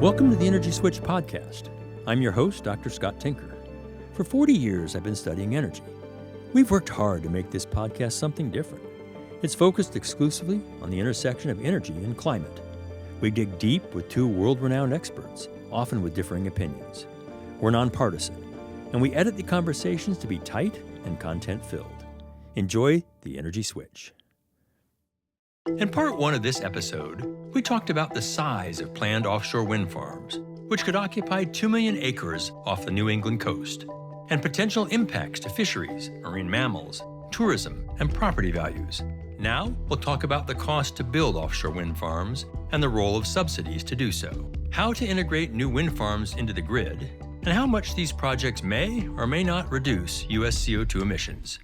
Welcome to the Energy Switch podcast. I'm your host, Dr. Scott Tinker. For 40 years, I've been studying energy. We've worked hard to make this podcast something different. It's focused exclusively on the intersection of energy and climate. We dig deep with two world-renowned experts, often with differing opinions. We're nonpartisan, and we edit the conversations to be tight and content-filled. Enjoy the Energy Switch. In part one of this episode, we talked about the size of planned offshore wind farms, which could occupy 2 million acres off the New England coast, and potential impacts to fisheries, marine mammals, tourism, and property values. Now, we'll talk about the cost to build offshore wind farms and the role of subsidies to do so, how to integrate new wind farms into the grid, and how much these projects may or may not reduce US CO2 emissions.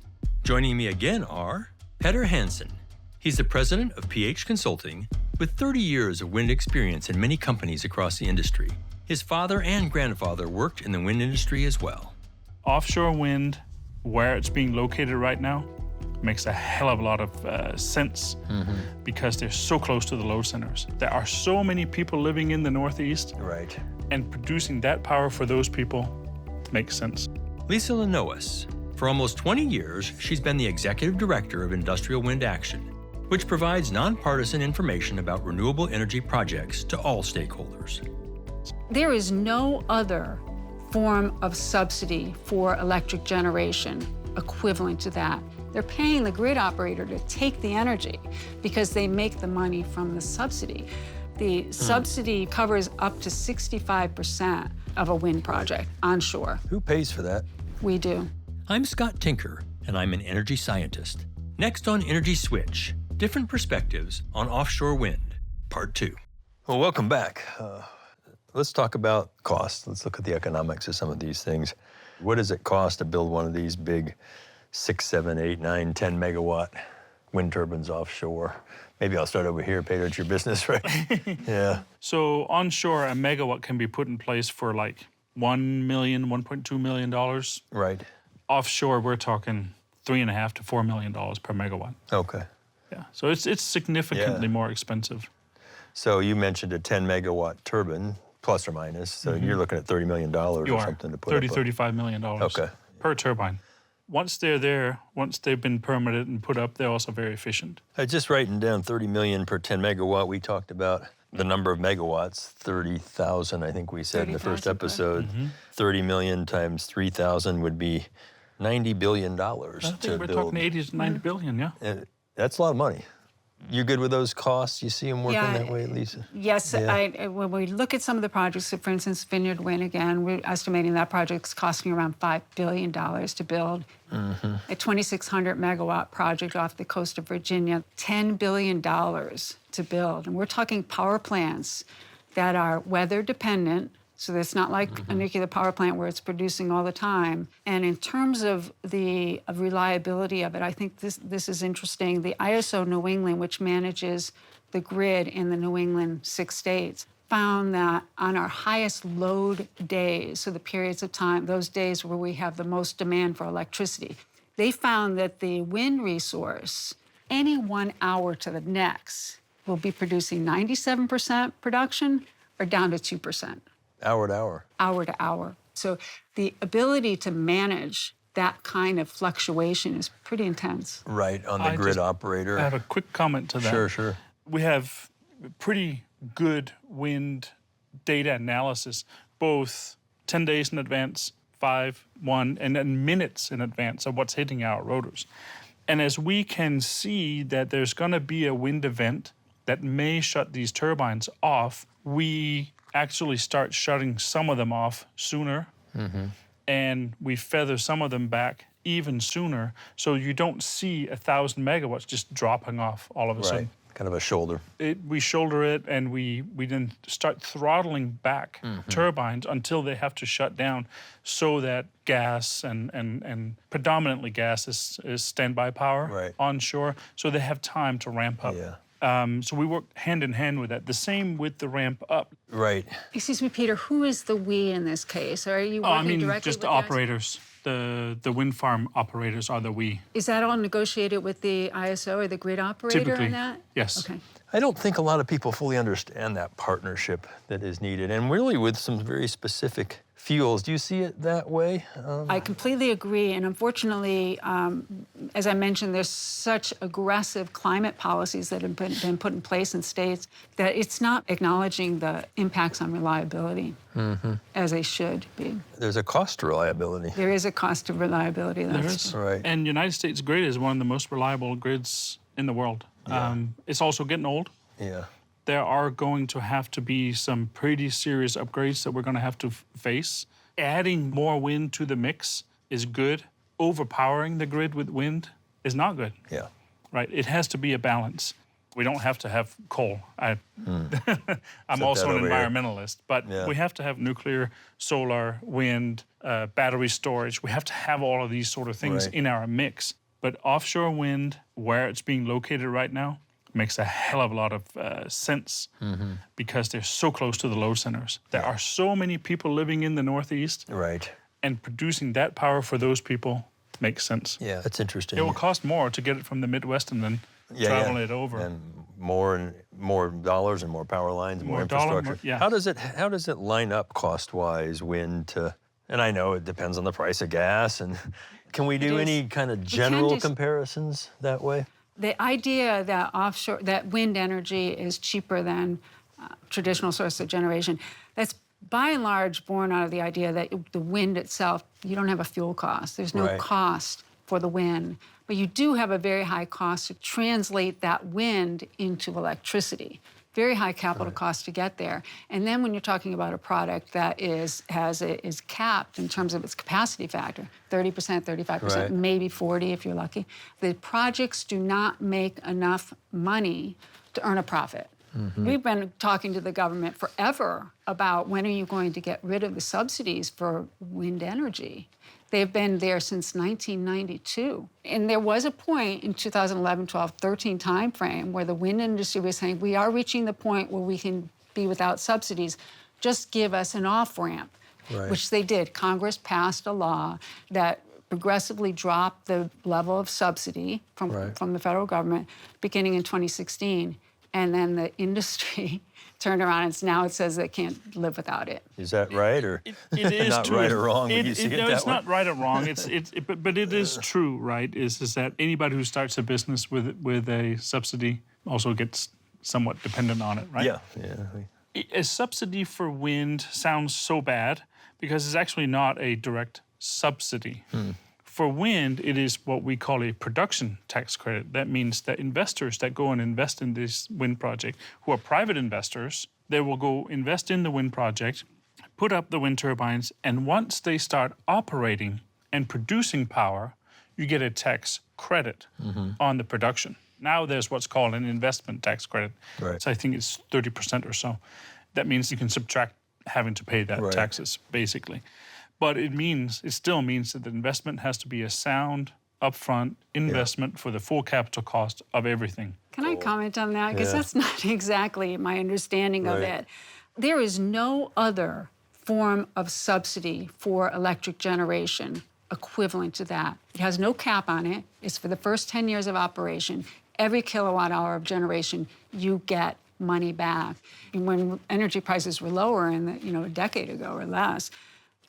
Joining me again are Peder Hansen. He's the president of PH Consulting, with 30 years of wind experience in many companies across the industry. His father and grandfather worked in the wind industry as well. Offshore wind, where it's being located right now, makes a hell of a lot of sense because they're so close to the load centers. There are so many people living in the Northeast, Right. and producing that power for those people makes sense. Lisa Linowes. For almost 20 years, she's been the executive director of Industrial Wind Action, which provides nonpartisan information about renewable energy projects to all stakeholders. There is no other form of subsidy for electric generation equivalent to that. They're paying the grid operator to take the energy because they make the money from the subsidy. The subsidy covers up to 65% of a wind project onshore. Who pays for that? We do. I'm Scott Tinker, and I'm an energy scientist. Next on Energy Switch, different perspectives on offshore wind, part 2. Well, welcome back. Let's talk about cost. Let's look at the economics of some of these things. What does it cost to build one of these big 6, 7, 8, 9, 10 megawatt wind turbines offshore? Maybe I'll start over here, Peder, it's your business, right? Yeah. So onshore, a megawatt can be put in place for like $1 million, $1.2 million. Right. Offshore, we're talking $3.5 to $4 million per megawatt. Okay. Yeah, so it's significantly more expensive. So you mentioned a 10 megawatt turbine, plus or minus, so you're looking at $30 million or something to put 30, up. $35 million Okay. per turbine. Once they're there, once they've been permitted and put up, they're also very efficient. Just writing down 30 million per 10 megawatt, we talked about the number of megawatts, 30,000, I think we said in the first 30,000, episode. 30 million times 3,000 would be $90 billion I to think we're build. talking 80 to 90 billion, yeah. And that's a lot of money. You good with those costs? You see them working that way, Lisa? Yes, Yeah. when we look at some of the projects, for instance, Vineyard Wind, again, we're estimating that project's costing around $5 billion to build. A 2,600 megawatt project off the coast of Virginia, $10 billion to build. And we're talking power plants that are weather dependent, so it's not like a nuclear power plant where it's producing all the time. And in terms of the reliability of it, I think this is interesting. The ISO New England, which manages the grid in the New England 6 states, found that on our highest load days, so the periods of time, those days where we have the most demand for electricity, they found that the wind resource, any 1 hour to the next, will be producing 97% production or down to 2%. Hour to hour. Hour to hour. So the ability to manage that kind of fluctuation is pretty intense. Right, on the grid operator. I have a quick comment to that. Sure. We have pretty good wind data analysis, both 10 days in advance, 5, 1, and then minutes in advance of what's hitting our rotors. And as we can see that there's going to be a wind event that may shut these turbines off, we actually start shutting some of them off sooner, and we feather some of them back even sooner, so you don't see 1,000 megawatts just dropping off all of a sudden. Kind of a shoulder. We shoulder it, and we then start throttling back turbines until they have to shut down, so that gas and predominantly gas is standby power onshore, so they have time to ramp up. Yeah. So we work hand in hand with that. The same with the ramp up. Right. Excuse me, Peder, who is the we in this case? Are you working directly just with the operators. The wind farm operators are the we. Is that all negotiated with the ISO or the grid operator Typically, in that? yes. Okay. I don't think a lot of people fully understand that partnership that is needed, and really with some very specific fuels. Do you see it that way? I completely agree, and unfortunately, as I mentioned, there's such aggressive climate policies that have been put in place in states that it's not acknowledging the impacts on reliability as they should be. There's a cost to reliability. There is a cost to reliability. There is. Right. And United States grid is one of the most reliable grids in the world. Yeah. It's also getting old. Yeah. There are going to have to be some pretty serious upgrades that we're going to have to face. Adding more wind to the mix is good. Overpowering the grid with wind is not good. Yeah. Right? It has to be a balance. We don't have to have coal. I'm also an environmentalist, but we have to have nuclear, solar, wind, battery storage. We have to have all of these sort of things in our mix. But offshore wind, where it's being located right now, makes a hell of a lot of sense because they're so close to the load centers. There are so many people living in the Northeast. Right. And producing that power for those people makes sense. Yeah, that's interesting. It will cost more to get it from the Midwest and then travel it over. And more dollars and more power lines, more infrastructure. How does it line up cost-wise, wind to, and I know it depends on the price of gas, and can we do any kind of general comparisons that way? The idea that wind energy is cheaper than traditional source of generation, that's by and large born out of the idea that the wind itself, you don't have a fuel cost. There's no cost for the wind, but you do have a very high cost to translate that wind into electricity. Very high capital cost to get there. And then when you're talking about a product that is capped in terms of its capacity factor, 30%, 35%, maybe 40% if you're lucky, the projects do not make enough money to earn a profit. We've been talking to the government forever about when are you going to get rid of the subsidies for wind energy. They've been there since 1992. And there was a point in 2011, 12, 13 timeframe where the wind industry was saying, we are reaching the point where we can be without subsidies. Just give us an off-ramp, which they did. Congress passed a law that progressively dropped the level of subsidy from the federal government beginning in 2016. And then the industry turned around and now it says they can't live without it. Is that right, or it is not true. right or wrong? No, it's way? not right or wrong. But it is true, right? Is that anybody who starts a business with a subsidy also gets somewhat dependent on it, right? Yeah. A subsidy for wind sounds so bad because it's actually not a direct subsidy. For wind, it is what we call a production tax credit. That means that investors that go and invest in this wind project, who are private investors, they will go invest in the wind project, put up the wind turbines, and once they start operating and producing power, you get a tax credit on the production. Now there's what's called an investment tax credit. So I think it's 30% or so. That means you can subtract having to pay that taxes, basically. But it still means that the investment has to be a sound, upfront investment for the full capital cost of everything. Can I comment on that? Because that's not exactly my understanding of it. There is no other form of subsidy for electric generation equivalent to that. It has no cap on it. It's for the first 10 years of operation. Every kilowatt hour of generation, you get money back. And when energy prices were lower a decade ago or less,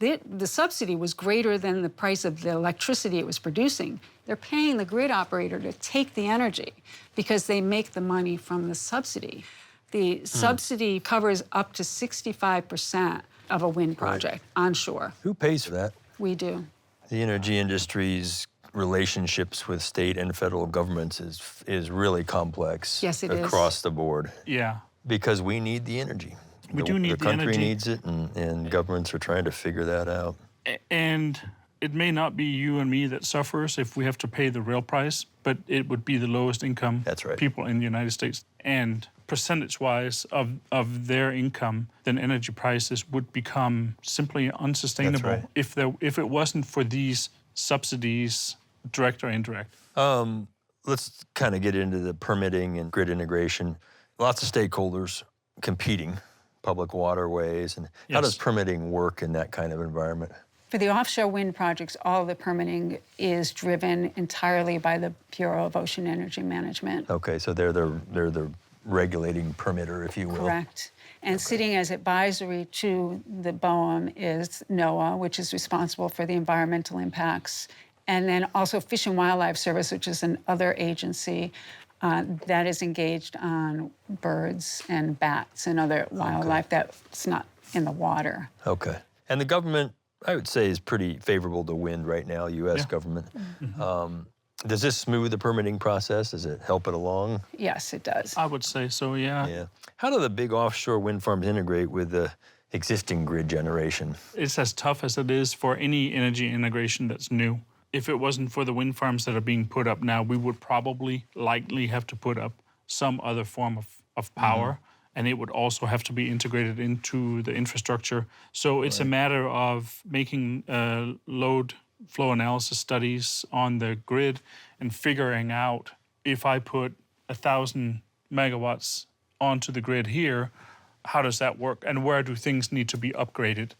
the subsidy was greater than the price of the electricity it was producing. They're paying the grid operator to take the energy because they make the money from the subsidy. The subsidy covers up to 65% of a wind project onshore. Who pays for that? We do. The energy industry's relationships with state and federal governments is really complex. Yes, it is. Across the board. Yeah. Because we need the energy. We do need the energy. The country needs it, and governments are trying to figure that out. And it may not be you and me that suffers if we have to pay the real price, but it would be the lowest income people in the United States. And percentage-wise of their income, then energy prices would become simply unsustainable if it wasn't for these subsidies, direct or indirect. Let's kind of get into the permitting and grid integration. Lots of stakeholders competing. Public waterways, and how does permitting work in that kind of environment? For the offshore wind projects, all the permitting is driven entirely by the Bureau of Ocean Energy Management. Okay, so they're the regulating permitter, if you will. Correct. And sitting as advisory to the BOEM is NOAA, which is responsible for the environmental impacts. And then also Fish and Wildlife Service, which is another agency that is engaged on birds and bats and other wildlife that's not in the water. Okay. And the government, I would say, is pretty favorable to wind right now, U.S. government. Does this smooth the permitting process? Does it help it along? Yes, it does. I would say so, yeah. Yeah. How do the big offshore wind farms integrate with the existing grid generation? It's as tough as it is for any energy integration that's new. If it wasn't for the wind farms that are being put up now, we would probably likely have to put up some other form of power, and it would also have to be integrated into the infrastructure. So it's a matter of making load flow analysis studies on the grid and figuring out if I put 1,000 megawatts onto the grid here, how does that work and where do things need to be upgraded?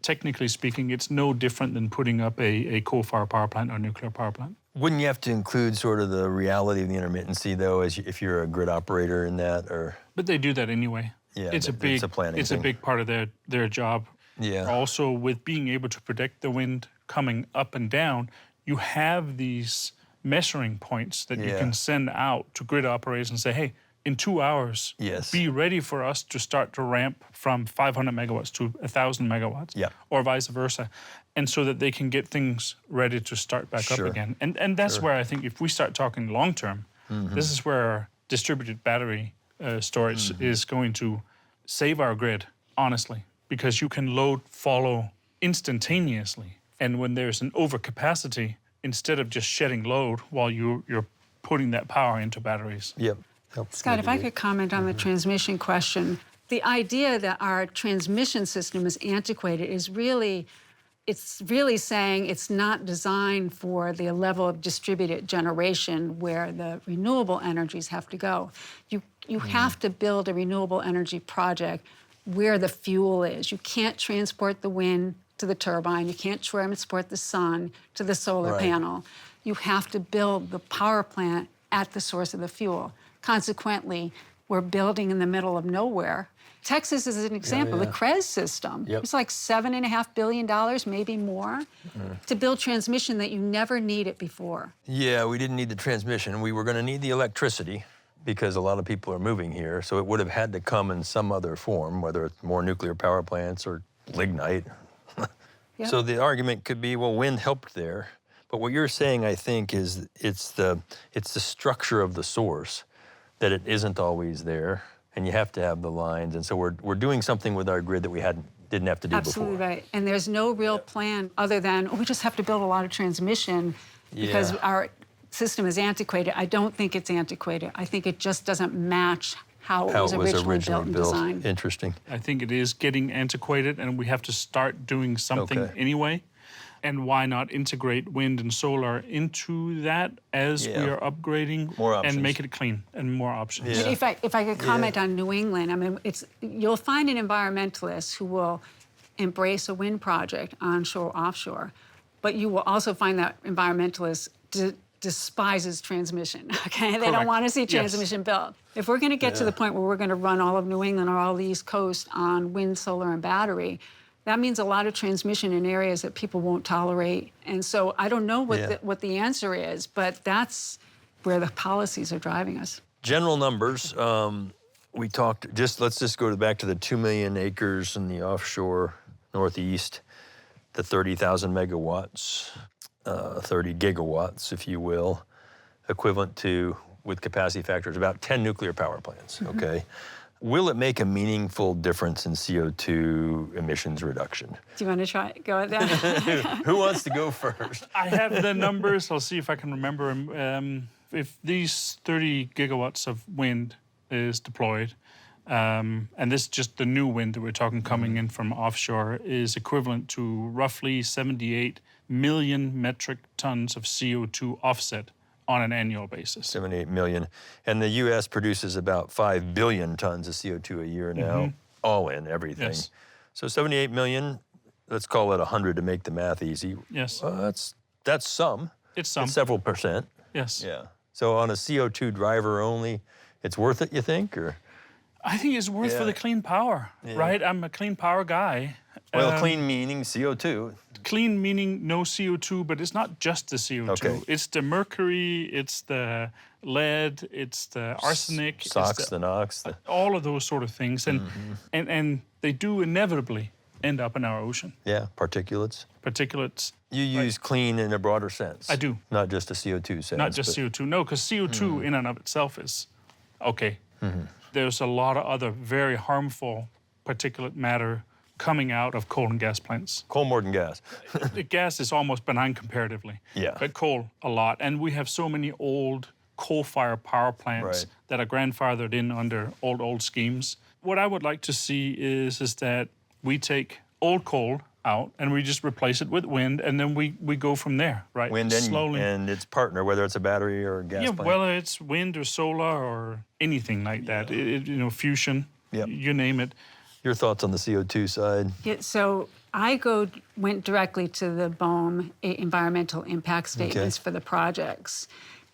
Technically speaking, it's no different than putting up a coal-fired power plant or nuclear power plant. Wouldn't you have to include sort of the reality of the intermittency, though, if you're a grid operator in that? Or But they do that anyway. Yeah, it's a planning thing. big part of their job. Yeah. Also, with being able to predict the wind coming up and down, you have these measuring points that you can send out to grid operators and say, hey, in 2 hours, be ready for us to start to ramp from 500 megawatts to 1,000 megawatts, or vice versa, and so that they can get things ready to start back up again. And that's where I think if we start talking long term, this is where distributed battery storage is going to save our grid, honestly, because you can load follow instantaneously. And when there's an overcapacity, instead of just shedding load while you're putting that power into batteries. Yep. Scott, if I could comment on the transmission question. The idea that our transmission system is antiquated is really, it's really saying it's not designed for the level of distributed generation where the renewable energies have to go. You have to build a renewable energy project where the fuel is. You can't transport the wind to the turbine. You can't transport the sun to the solar panel. You have to build the power plant at the source of the fuel. Consequently, we're building in the middle of nowhere. Texas is an example. The CREZ system, it's like $7.5 billion, maybe more, to build transmission that you never needed before. Yeah, we didn't need the transmission. We were going to need the electricity because a lot of people are moving here. So it would have had to come in some other form, whether it's more nuclear power plants or lignite. So the argument could be, well, wind helped there. But what you're saying, I think, is it's the structure of the source, that it isn't always there, and you have to have the lines. And so we're doing something with our grid that we didn't have to do before. Absolutely right. And there's no real plan other than, we just have to build a lot of transmission because our system is antiquated. I don't think it's antiquated. I think it just doesn't match how it was originally built and designed. Interesting. I think it is getting antiquated, and we have to start doing something anyway. And why not integrate wind and solar into that as we are upgrading and make it clean and more options? Yeah. If I could comment on New England, I mean, you'll find an environmentalist who will embrace a wind project onshore, offshore, but you will also find that environmentalist despises transmission, okay? They don't want to see transmission built. If we're going to get to the point where we're going to run all of New England or all the East Coast on wind, solar, and battery, that means a lot of transmission in areas that people won't tolerate. And so I don't know what the answer is, but that's where the policies are driving us. General numbers, we talked, let's just go back to the 2 million acres in the offshore Northeast, the 30,000 megawatts, 30 gigawatts, if you will, equivalent to, with capacity factors, about 10 nuclear power plants, okay? Will it make a meaningful difference in CO2 emissions reduction? Do you want to go at that? Who wants to go first? I have the numbers. I'll see if I can remember them. If these 30 gigawatts of wind is deployed, and this is just the new wind that we're talking coming in from offshore, is equivalent to roughly 78 million metric tons of CO2 offset on an annual basis. 78 million. And the U.S. produces about 5 billion tons of CO2 a year now, all in, everything. Yes. So 78 million, let's call it 100 to make the math easy. Yes. That's some. It's some. It's several percent. Yes. Yeah. So on a CO2 driver only, it's worth it, you think, or? I think it's worth for the clean power, right? I'm a clean power guy. Well, clean meaning CO2. Clean meaning no CO2, but it's not just the CO2. Okay. It's the mercury, it's the lead, it's the arsenic. SOx, the NOx. All of those sort of things. And they do inevitably end up in our ocean. Yeah, particulates. Particulates. You use clean in a broader sense. I do. Not just a CO2 sense. Not just CO2. No, because CO2 in and of itself is okay. There's a lot of other very harmful particulate matter coming out of coal and gas plants. Coal more than gas. The gas is almost benign comparatively. Yeah. But coal, a lot. And we have so many old coal-fired power plants that are grandfathered in under old schemes. What I would like to see is that we take old coal out and we just replace it with wind, and then we go from there, right? Wind slowly. and its partner, whether it's a battery or a gas plant. Whether it's wind or solar or anything like that, fusion, you name it. Your thoughts on the CO2 side? Yeah, so I went directly to the BOEM environmental impact statements for the projects.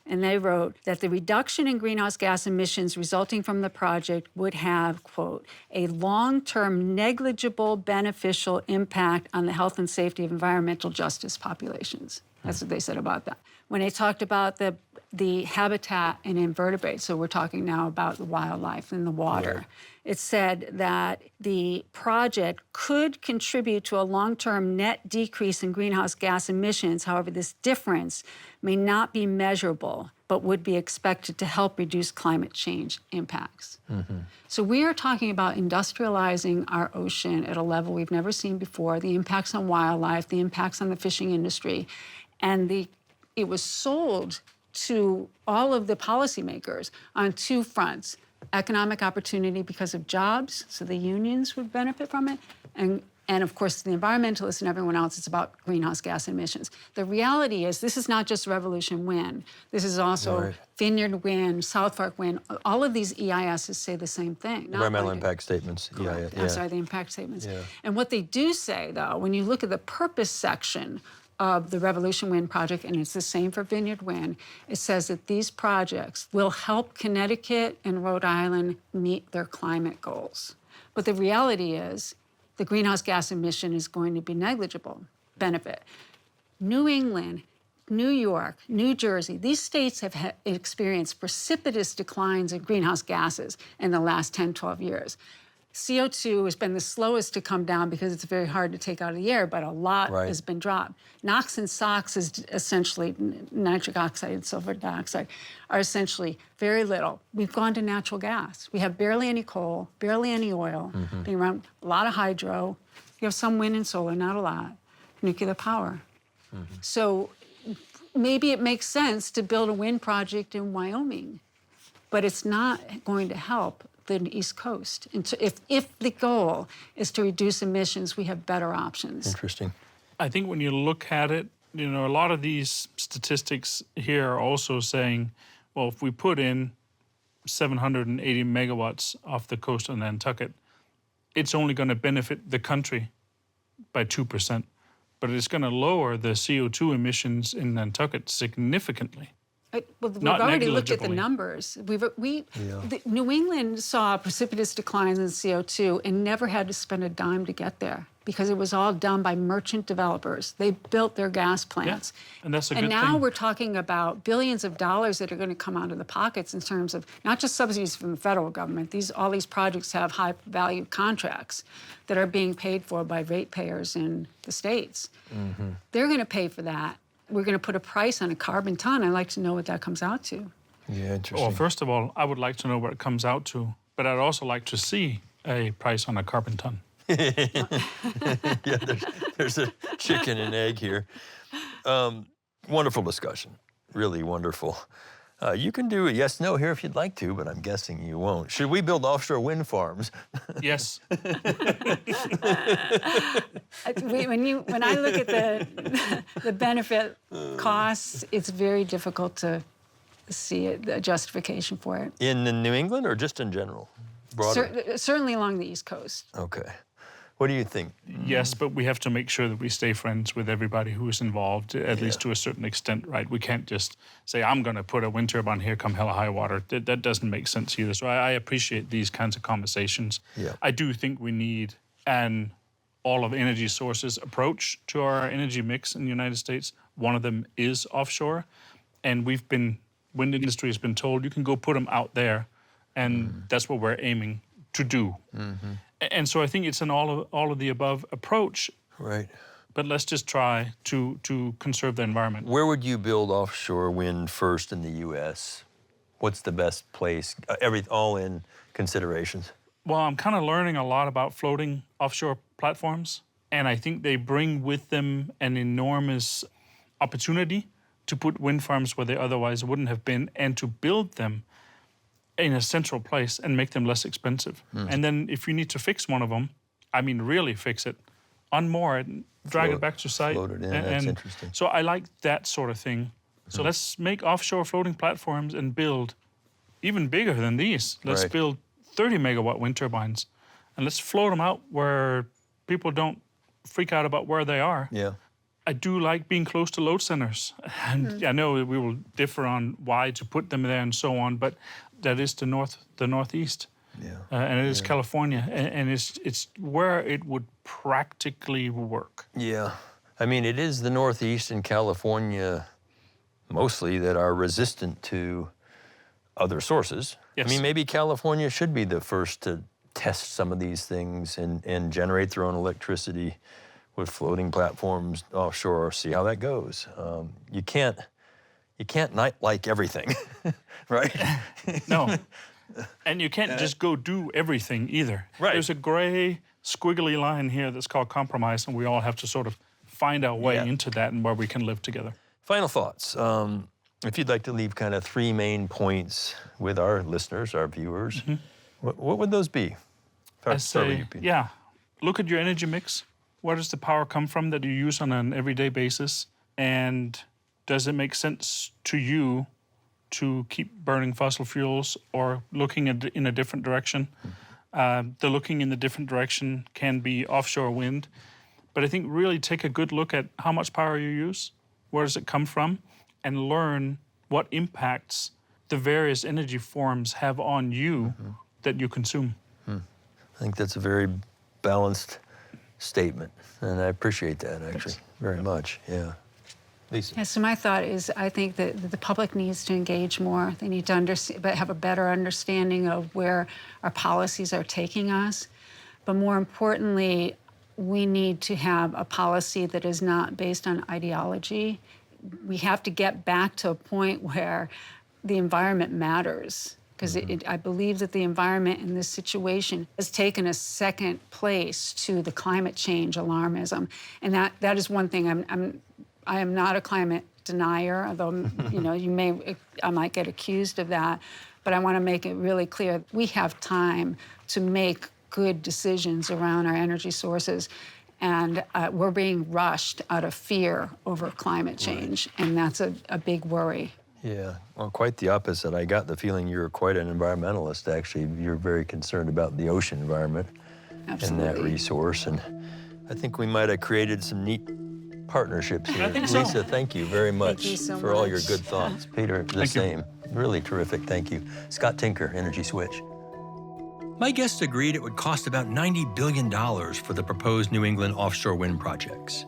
And they wrote that the reduction in greenhouse gas emissions resulting from the project would have, quote, a long-term negligible beneficial impact on the health and safety of environmental justice populations. That's what they said about that. When they talked about the habitat and invertebrates, so we're talking now about the wildlife and the water, it said that the project could contribute to a long-term net decrease in greenhouse gas emissions. However, this difference may not be measurable, but would be expected to help reduce climate change impacts. So we are talking about industrializing our ocean at a level we've never seen before, the impacts on wildlife, the impacts on the fishing industry, and it was sold to all of the policymakers on two fronts: economic opportunity because of jobs, so the unions would benefit from it, and of course the environmentalists and everyone else, it's about greenhouse gas emissions. The reality is this is not just Revolution Wind. This is also Vineyard Wind, South Fork Wind. All of these EISs say the same thing. Environmental impact statements. Correct. I'm sorry, the impact statements. Yeah. And what they do say, though, when you look at the purpose section of the Revolution Wind project, and it's the same for Vineyard Wind, it says that these projects will help Connecticut and Rhode Island meet their climate goals. But the reality is the greenhouse gas emission is going to be negligible benefit. New England, New York, New Jersey, these states have experienced precipitous declines in greenhouse gases in the last 10, 12 years. CO2 has been the slowest to come down because it's very hard to take out of the air, but a lot has been dropped. NOx and SOx is essentially, nitric oxide and sulfur dioxide, are essentially very little. We've gone to natural gas. We have barely any coal, barely any oil, being around a lot of hydro. You have some wind and solar, not a lot. Nuclear power. So maybe it makes sense to build a wind project in Wyoming, but it's not going to help the East Coast. And if the goal is to reduce emissions, we have better options. Interesting. I think when you look at it, a lot of these statistics here are also saying, well, if we put in 780 megawatts off the coast of Nantucket, it's only going to benefit the country by 2%, but it's going to lower the CO2 emissions in Nantucket significantly. We've already looked at the numbers. New England saw precipitous declines in CO2 and never had to spend a dime to get there because it was all done by merchant developers. They built their gas plants. Yeah, and that's a good thing. And now we're talking about billions of dollars that are going to come out of the pockets in terms of not just subsidies from the federal government. All these projects have high-value contracts that are being paid for by ratepayers in the states. They're going to pay for that. We're going to put a price on a carbon ton. I'd like to know what that comes out to. Yeah, interesting. Well, first of all, I would like to know what it comes out to, but I'd also like to see a price on a carbon ton. Yeah, there's a chicken and egg here. Wonderful discussion, really wonderful. You can do a yes, no here if you'd like to, but I'm guessing you won't. Should we build offshore wind farms? Yes. When I look at the benefit costs, it's very difficult to see a justification for it. In New England or just in general? Broader? Certainly along the East Coast. Okay. What do you think? Yes, but we have to make sure that we stay friends with everybody who is involved, at least to a certain extent, right? We can't just say, I'm going to put a wind turbine here, come hell or high water. That doesn't make sense either. So I appreciate these kinds of conversations. Yeah. I do think we need an all of energy sources approach to our energy mix in the United States. One of them is offshore. And wind industry has been told, you can go put them out there. And that's what we're aiming to do. Mm-hmm. And so I think it's an all of the above approach. Right. But let's just try to conserve the environment. Where would you build offshore wind first in the U.S.? What's the best place? All in considerations. Well, I'm kind of learning a lot about floating offshore platforms. And I think they bring with them an enormous opportunity to put wind farms where they otherwise wouldn't have been, and to build them in a central place and make them less expensive. And then if you need to fix one of them, really fix it, unmoor it, and drag it back to site. Float it in, that's interesting. So I like that sort of thing. So let's make offshore floating platforms and build even bigger than these. Let's build 30 megawatt wind turbines, and let's float them out where people don't freak out about where they are. Yeah. I do like being close to load centers. And I know we will differ on why to put them there and so on, but that is the Northeast. Yeah. And it is California. And it's where it would practically work. Yeah. It is the Northeast and California mostly that are resistant to other sources. Yes. Maybe California should be the first to test some of these things and generate their own electricity with floating platforms offshore, see how that goes. You can't not like everything, right? No. And you can't just go do everything either. Right. There's a gray, squiggly line here that's called compromise, and we all have to sort of find our way into that and where we can live together. Final thoughts. If you'd like to leave kind of 3 main points with our listeners, our viewers, what would those be? I say, look at your energy mix. Where does the power come from that you use on an everyday basis? And does it make sense to you to keep burning fossil fuels or looking in a different direction? The looking in the different direction can be offshore wind. But I think really take a good look at how much power you use, where does it come from, and learn what impacts the various energy forms have on you that you consume. I think that's a very balanced statement, and I appreciate that actually very much. Yeah. Lisa. Yeah, so my thought is I think that the public needs to engage more. They need to have a better understanding of where our policies are taking us. But more importantly, we need to have a policy that is not based on ideology. We have to get back to a point where the environment matters. Because I believe that the environment in this situation has taken a second place to the climate change alarmism. And that is one thing. I am not a climate denier, although I might get accused of that. But I want to make it really clear we have time to make good decisions around our energy sources. And we're being rushed out of fear over climate change. And that's a big worry. Yeah, well, quite the opposite. I got the feeling you're quite an environmentalist, actually. You're very concerned about the ocean environment and that resource. And I think we might have created some neat partnerships here. I think so. Lisa, thank you very much for all your good thoughts. Peder, the same. Really terrific, thank you. Scott Tinker, Energy Switch. My guests agreed it would cost about $90 billion for the proposed New England offshore wind projects.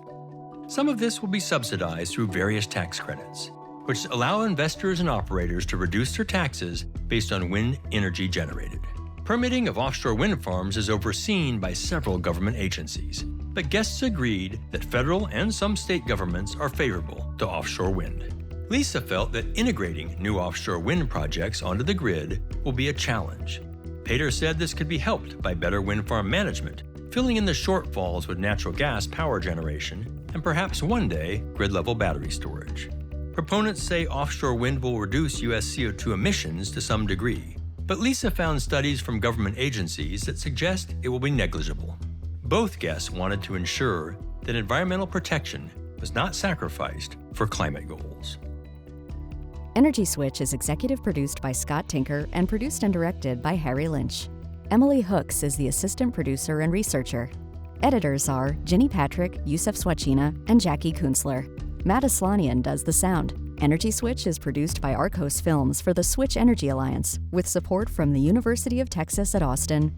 Some of this will be subsidized through various tax credits, which allow investors and operators to reduce their taxes based on wind energy generated. Permitting of offshore wind farms is overseen by several government agencies, but guests agreed that federal and some state governments are favorable to offshore wind. Lisa felt that integrating new offshore wind projects onto the grid will be a challenge. Peder said this could be helped by better wind farm management, filling in the shortfalls with natural gas power generation, and perhaps one day grid-level battery storage. Proponents say offshore wind will reduce US CO2 emissions to some degree, but Lisa found studies from government agencies that suggest it will be negligible. Both guests wanted to ensure that environmental protection was not sacrificed for climate goals. Energy Switch is executive produced by Scott Tinker and produced and directed by Harry Lynch. Emily Hooks is the assistant producer and researcher. Editors are Ginny Patrick, Yusef Swachina, and Jackie Kunzler. Matt Aslanian does the sound. Energy Switch is produced by Arcos Films for the Switch Energy Alliance, with support from the University of Texas at Austin,